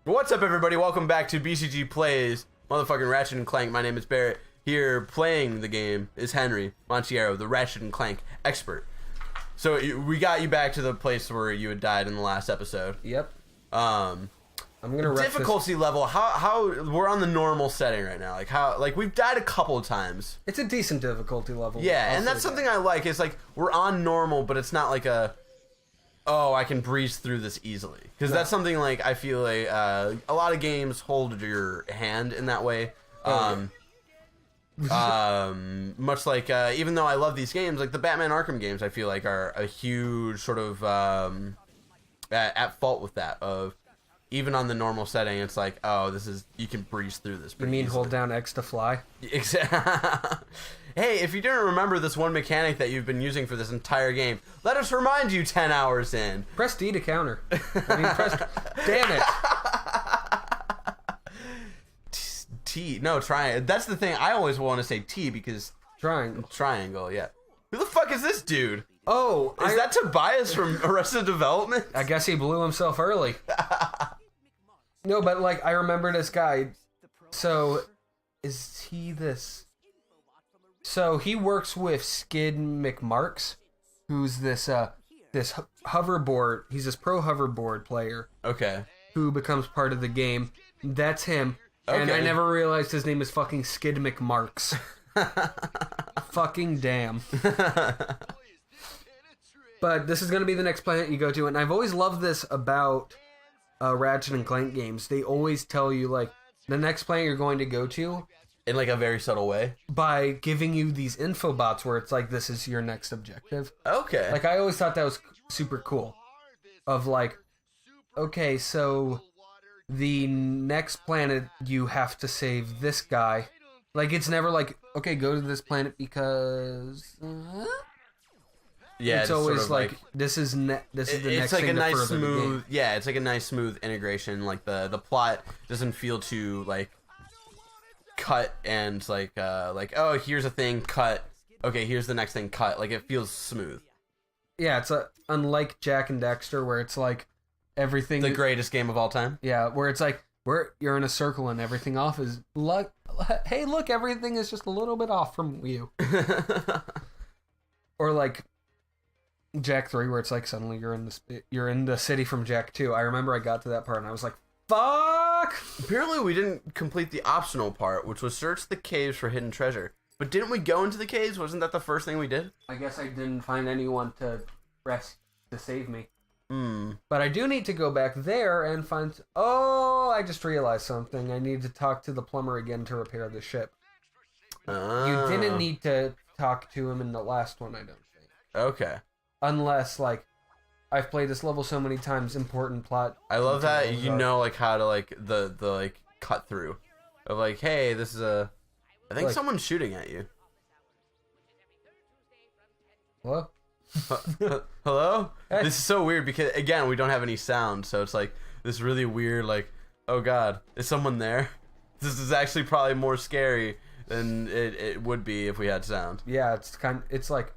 What's up, everybody? Welcome back to BzG Plays motherfucking Ratchet and Clank. My name is Barrett. Here playing the game is Henry Montiero, the Ratchet and Clank expert. So we got you back to the place where you had died in the last episode. Yep. I'm gonna difficulty level. How we're on the normal setting right now? Like we've died a couple of times. It's a decent difficulty level. Yeah, and that's something I like. It's like we're on normal, but it's not like I can breeze through this easily. Because that's something like I feel like a lot of games hold your hand in that way. Much like even though I love these games, like the Batman Arkham games, I feel like are a huge sort of at fault with that. Of even on the normal setting, it's like, oh, this is, you can breeze through this. You mean easily. hold down X to fly? Exactly. Hey, if you didn't remember this one mechanic that you've been using for this entire game, let us remind you 10 hours in. Press D to counter. I mean, damn it. T. No, triangle. That's the thing. I always want to say T because... Triangle, yeah. Who the fuck is this dude? Oh, Is that Tobias from Arrested Development? I guess he blew himself early. No, but like, I remember this guy. So, is he this? So, he works with Skid McMarks, who's this hoverboard. He's this pro hoverboard player. Okay. Who becomes part of the game. That's him. Okay. And I never realized his name is fucking Skid McMarks. Fucking damn. But this is going to be the next planet you go to, and I've always loved this about Ratchet and Clank games. They always tell you, like, the next planet you're going to go to... In, like, a very subtle way? By giving you these info bots where it's like, this is your next objective. Okay. Like, I always thought that was super cool. Of, like, okay, so the next planet you have to save this guy. Like, it's never like, okay, go to this planet because... Yeah, it's always sort of like this is the next thing. It's like a nice smooth. Yeah, it's like a nice smooth integration. Like the plot doesn't feel too like cut and like oh, here's a thing, cut. Okay, here's the next thing, cut. Like it feels smooth. Yeah, it's unlike Jack and Dexter where it's like everything. The greatest game of all time. Yeah, where it's like you're in a circle and everything off is luck. Hey, look, everything is just a little bit off from you. Or like Jack 3, where it's like suddenly you're in the city from Jack 2. I remember I got to that part and I was like, fuck! Apparently we didn't complete the optional part, which was search the caves for hidden treasure. But didn't we go into the caves? Wasn't that the first thing we did? I guess I didn't find anyone to save me. But I do need to go back there and find... Oh, I just realized something. I need to talk to the plumber again to repair the ship. You didn't need to talk to him in the last one, I don't think. Okay. Unless, like, I've played this level so many times, important plot. I love that you know, like, how to, like, the like, cut through. Of, like, hey, this is a... I think someone's shooting at you. Hello? Hello? Hey. This is so weird because, again, we don't have any sound, so it's, like, this really weird, like, oh, God, is someone there? This is actually probably more scary than it would be if we had sound. Yeah, it's like...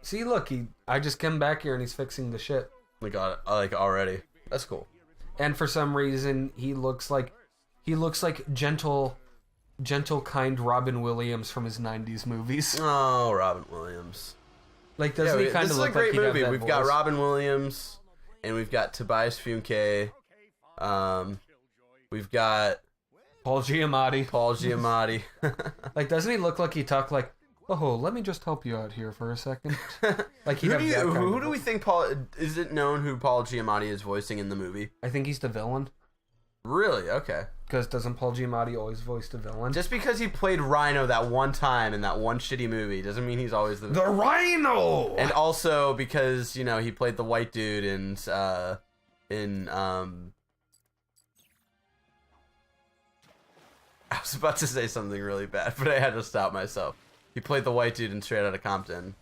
See, look, I just came back here and he's fixing the ship. We got it, like, already. That's cool. And for some reason, he looks like gentle, kind Robin Williams from his 90s movies. Oh, Robin Williams. Like, doesn't he kind of look like this is a great movie. We've got voice? Robin Williams, and we've got Tobias Funke. We've got Paul Giamatti. Like, doesn't he look like he talked like, oh, let me just help you out here for a second? Like, who do we think is it known who Paul Giamatti is voicing in the movie? I think he's the villain. Really? Okay. Because doesn't Paul Giamatti always voice the villain? Just because he played Rhino that one time in that one shitty movie doesn't mean he's always the Rhino. And also because, you know, he played the white dude in I was about to say something really bad, but I had to stop myself. He played the white dude in Straight Outta Compton.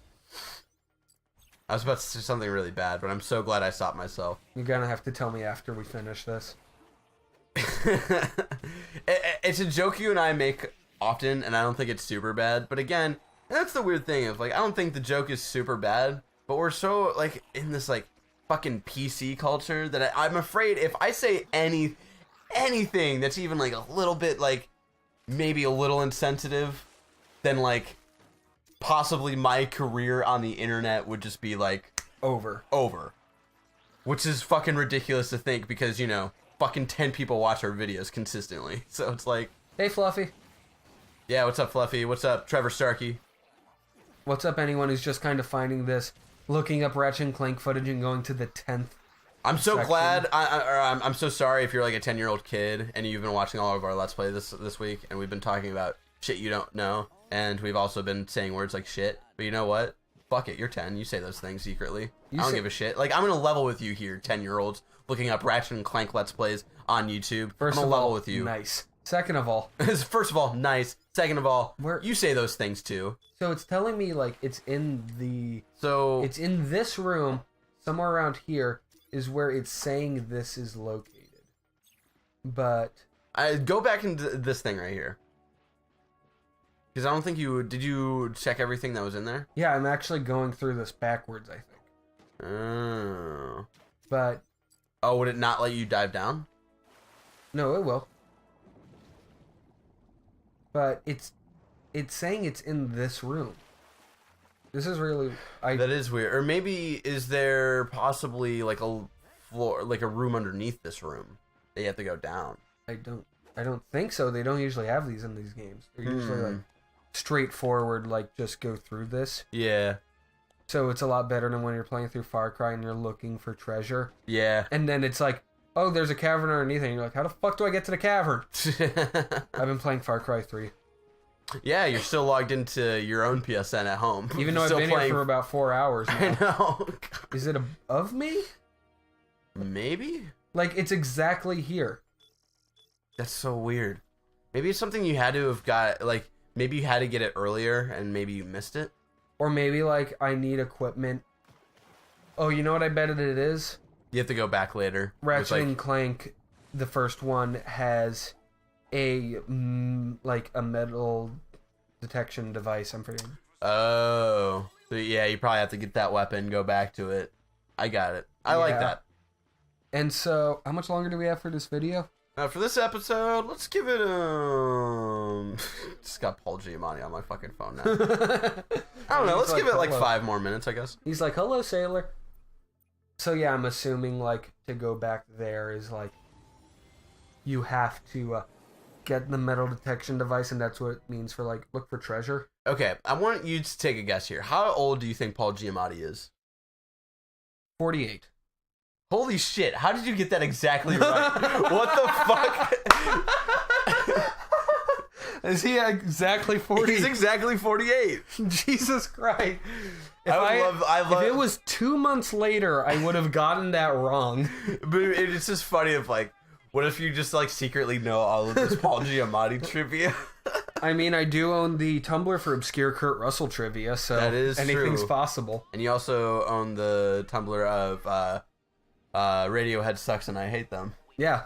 I was about to say something really bad, but I'm so glad I stopped myself. You're gonna have to tell me after we finish this. It's a joke you and I make often, and I don't think it's super bad. But again, that's the weird thing of, like, I don't think the joke is super bad, but we're so, like, in this, like, fucking PC culture that I'm afraid if I say anything that's even like a little bit like maybe a little insensitive, then like possibly my career on the internet would just be like over. Which is fucking ridiculous to think because, you know, fucking 10 people watch our videos consistently. So it's like, Hey, Fluffy. yeah, what's up, Fluffy? What's up, Trevor Starkey? What's up, anyone who's just kind of finding this, looking up Ratchet and Clank footage and going to the 10th? I'm so section. glad. I'm so sorry if you're like a 10-year-old kid and you've been watching all of our Let's Play this week, and we've been talking about shit you don't know, and we've also been saying words like shit. But you know what? Fuck it, you're 10. You say those things secretly. I don't give a shit. Like, I'm gonna level with you here, 10-year-olds, looking up Ratchet and Clank Let's Plays on YouTube. First I'm of gonna level all, with you. nice. Second of all, First of all, nice. Second of all, you say those things too. So it's telling me like it's in this room, somewhere around here is where it's saying this is located. But I go back into this thing right here. Because I don't think did you check everything that was in there? Yeah, I'm actually going through this backwards, I think. Oh. But oh, would it not let you dive down? No, it will. But it's saying it's in this room. This is really that is weird. Or maybe is there possibly like a floor, like a room underneath this room that you have to go down? I don't think so. They don't usually have these in these games. They're usually like straightforward, like just go through this. Yeah. So it's a lot better than when you're playing through Far Cry and you're looking for treasure. Yeah. And then it's like, oh, there's a cavern underneath it. And you're like, how the fuck do I get to the cavern? I've been playing Far Cry 3. Yeah, you're still logged into your own PSN at home. Even though I've been here for about 4 hours now. I know. Is it of me? Maybe? Like, it's exactly here. That's so weird. Maybe it's something you had to have got, like, maybe you had to get it earlier and maybe you missed it. Or maybe, like, I need equipment. Oh, you know what I bet it is? You have to go back later. Ratchet and Clank, the first one, has a metal detection device, I'm forgetting. Oh. So, yeah, you probably have to get that weapon, go back to it. I got it. I like that. And so, how much longer do we have for this video? For this episode, let's give it just got Paul Giamatti on my fucking phone now. I don't know, let's give it like 5 more minutes, I guess. He's like, hello, sailor. So yeah, I'm assuming like to go back there is like you have to get the metal detection device, and that's what it means for like look for treasure. Okay, I want you to take a guess here. How old do you think Paul Giamatti is? 48. Holy shit, how did you get that exactly right? What the fuck? Is he exactly 40? He's exactly 48. Jesus Christ. If it was 2 months later, I would have gotten that wrong. But it's just funny if like, what if you just like secretly know all of this Paul Giamatti trivia? I mean, I do own the Tumblr for obscure Kurt Russell trivia, so that is anything's true. possible. And you also own the Tumblr of Radiohead Sucks and I Hate Them. Yeah.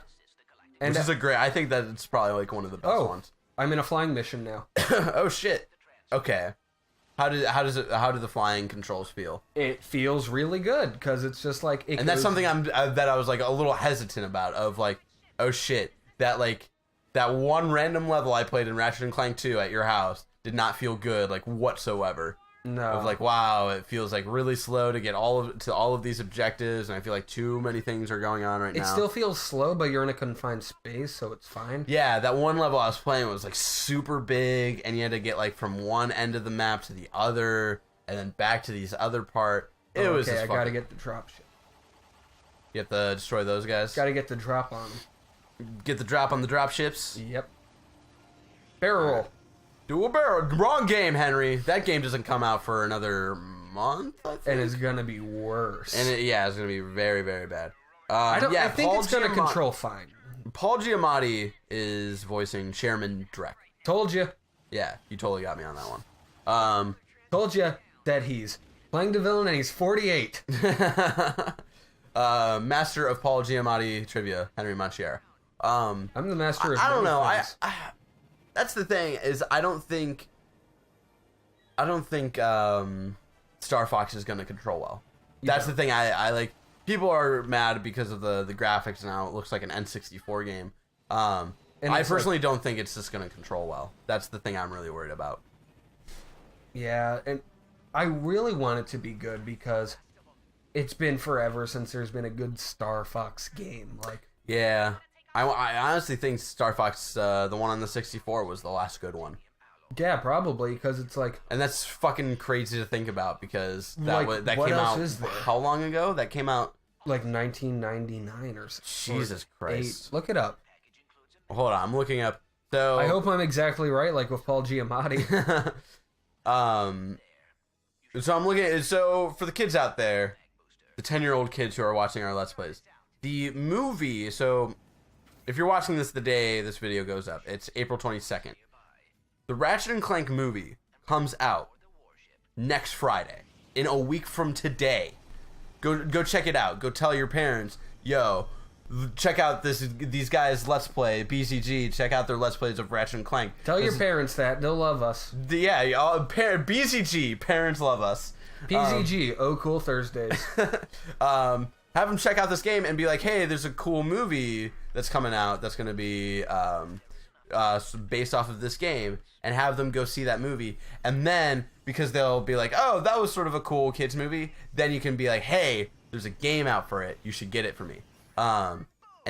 And which is I think that it's probably like one of the best ones. I'm in a flying mission now. Oh shit. Okay. How do the flying controls feel? It feels really good because it's just like and that's something that I was like a little hesitant about, of like, oh shit, that one random level I played in Ratchet and Clank 2 at your house did not feel good like whatsoever. No. Of like, wow, it feels like really slow to get all of these objectives, and I feel like too many things are going on right now. It still feels slow, but you're in a confined space, so it's fine. Yeah, that one level I was playing was like super big, and you had to get like from one end of the map to the other, and then back to these other part. It was just I gotta get the drop ship. You have to destroy those guys? Gotta get the drop on. Get the drop on the drop ships? Yep. Barrel roll. Do a barrel. Wrong game, Henry. That game doesn't come out for another month, I think. And it's gonna be worse. And it's gonna be very, very bad. I think it's gonna control fine. Paul Giamatti is voicing Chairman Drek. Told you. Yeah, you totally got me on that one. Told you that he's playing the villain and he's 48. Master of Paul Giamatti trivia, Henry Manchiera. I'm the master of I don't know. That's the thing, is I don't think Star Fox is gonna control well. That's the thing I like. people are mad because of the graphics now. It looks like an N64 game. And I personally don't think it's just going to control well. That's the thing I'm really worried about. Yeah, and I really want it to be good because it's been forever since there's been a good Star Fox game. Yeah, I honestly think Star Fox, the one on the 64, was the last good one. Yeah, probably, because it's like... And that's fucking crazy to think about, because that came out... How long ago? That came out... Like 1999 or something. Jesus Christ. Look it up. Hold on, I'm looking up. So I hope I'm exactly right, like with Paul Giamatti. So I'm looking at... So, for the kids out there, the 10-year-old kids who are watching our Let's Plays, the movie... So, if you're watching this the day this video goes up, it's April 22nd. The Ratchet & Clank movie comes out next Friday, in a week from today. Go check it out. Go tell your parents, yo, check out these guys' Let's Play, BzG. Check out their Let's Plays of Ratchet & Clank. Tell your parents that. They'll love us. BzG, parents love us. BzG, oh cool Thursdays. Have them check out this game and be like, hey, there's a cool movie that's coming out that's going to be based off of this game, and have them go see that movie. And then, because they'll be like, oh, that was sort of a cool kids movie, then you can be like, hey, there's a game out for it, you should get it for me. And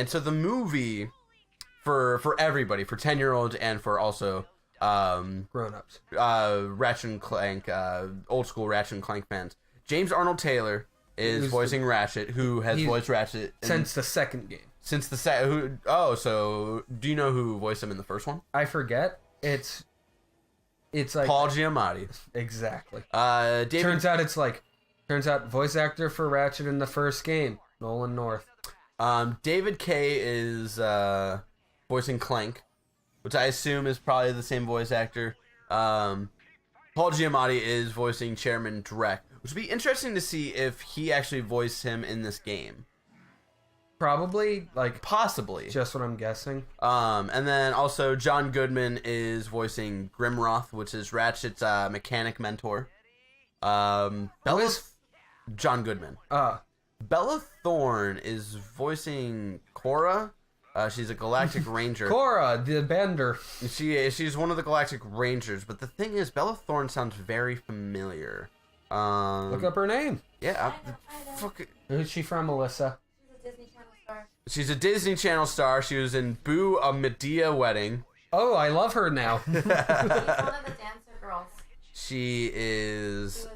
so the movie, for everybody, for 10-year-olds and for also grown-ups, Ratchet & Clank, old school Ratchet & Clank fans, James Arnold Taylor is voicing Ratchet, who has voiced Ratchet since the second game. Since the so do you know who voiced him in the first one? I forget. It's like Paul Giamatti. Exactly. David... Turns out voice actor for Ratchet in the first game, Nolan North. David Kaye is voicing Clank, which I assume is probably the same voice actor. Paul Giamatti is voicing Chairman Drek, which would be interesting to see if he actually voiced him in this game. Probably, possibly. Just what I'm guessing. And then also John Goodman is voicing Grimroth, which is Ratchet's mechanic mentor. John Goodman. Bella Thorne is voicing Cora. She's a Galactic Ranger. Cora, the Bender. She's one of the Galactic Rangers, but the thing is, Bella Thorne sounds very familiar. Look up her name. Yeah. Who's she from, Melissa? She's a Disney Channel star. She was in Boo! A Medea Wedding. Oh, I love her now. She's one of the dancer girls. She is...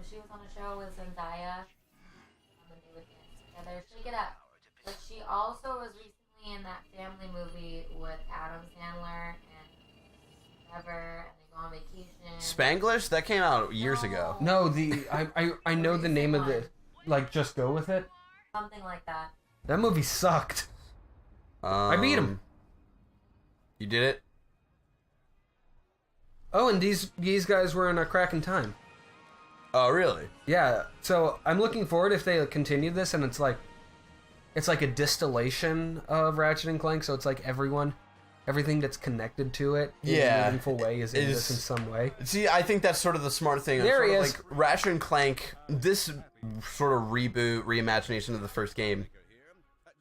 She was on a show with Zendaya. And they would dance together. Shake it up. But she also was recently in that family movie with Adam Sandler and Trevor, and they go on vacation. Spanglish? That came out years ago. No, I know the name of it. Just go with it? Something like that. That movie sucked. I beat him. You did it? Oh, and these guys were in a cracking time. Oh, really? Yeah. So I'm looking forward if they continue this, and it's like a distillation of Ratchet and Clank. So it's like everything that's connected to it in a meaningful way is in this in some way. See, I think that's sort of the smart thing. There he is. Like Ratchet and Clank, this sort of reboot, reimagination of the first game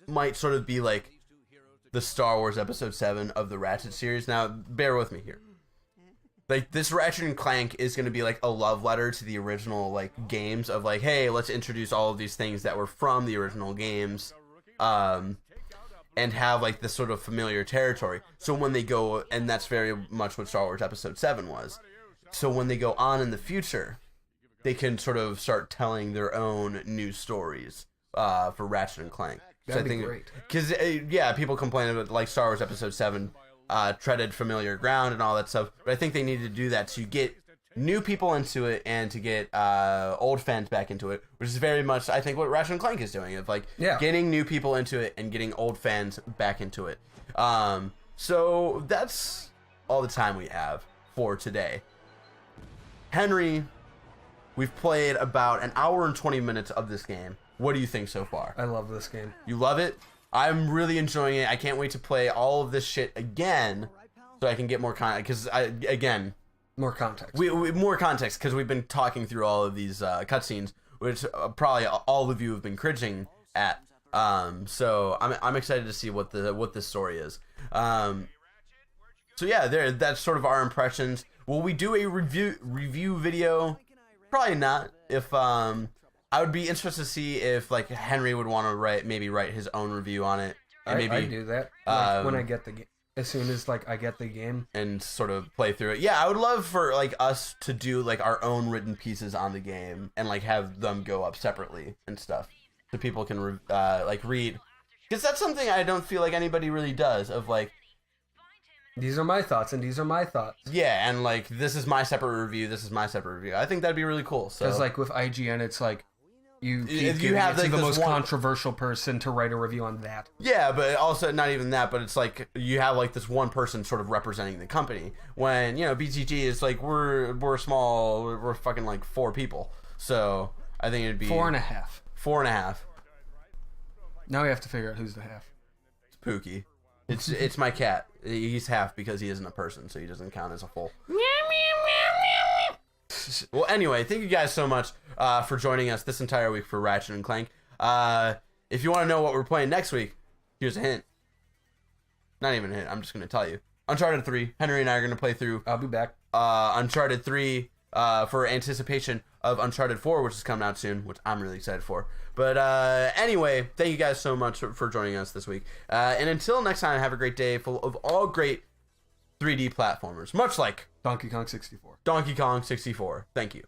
might sort of be like the Star Wars Episode 7 of the Ratchet series. Now, bear with me here. Like, this Ratchet and Clank is going to be like a love letter to the original games of hey, let's introduce all of these things that were from the original games, and have this sort of familiar territory. So when they go, and that's very much what Star Wars Episode 7 was. So when they go on in the future, they can sort of start telling their own new stories for Ratchet and Clank. That'd be great. Because, people complain about Star Wars Episode 7 treaded familiar ground and all that stuff. But I think they need to do that to get new people into it and to get old fans back into it, which is very much, I think, what Ratchet and Clank is doing. Of getting new people into it and getting old fans back into it. So that's all the time we have for today. Henry, we've played about an hour and 20 minutes of this game. What do you think so far? I love this game. You love it? I'm really enjoying it. I can't wait to play all of this shit again so I can get more context. Because, more context. More context, because we've been talking through all of these cutscenes, which probably all of you have been cringing at. So I'm excited to see what this story is. So yeah, that's sort of our impressions. Will we do a review video? Probably not. If I would be interested to see if like Henry would want to write his own review on it. And maybe I do that like, when I get the game. As soon as like I get the game and sort of play through it. Yeah, I would love for like us to do like our own written pieces on the game and like have them go up separately and stuff, so people can like read. Because that's something I don't feel like anybody really does. Of like, these are my thoughts and these are my thoughts. Yeah, and like this is my separate review. This is my separate review. I think that'd be really cool. So because like with IGN, it's like. You have like, like the most one controversial person to write a review on that. Yeah, but also not even that, but it's like you have like this one person sort of representing the company. When, you know, BzG is like we're small, we're fucking like 4 people. So I think it'd be 4.5. 4.5. Now we have to figure out who's the half. It's Pookie. It's my cat. He's half because he isn't a person, so he doesn't count as a full. Well, anyway, thank you guys so much for joining us this entire week for Ratchet and Clank. If you want to know what we're playing next week, here's a hint. Not even a hint. I'm just going to tell you. Uncharted 3. Henry and I are going to play through. I'll be back. Uncharted 3 for anticipation of Uncharted 4, which is coming out soon, which I'm really excited for. But anyway, thank you guys so much for joining us this week. And until next time, have a great day full of all great 3D platformers, much like Donkey Kong 64. Donkey Kong 64. Thank you.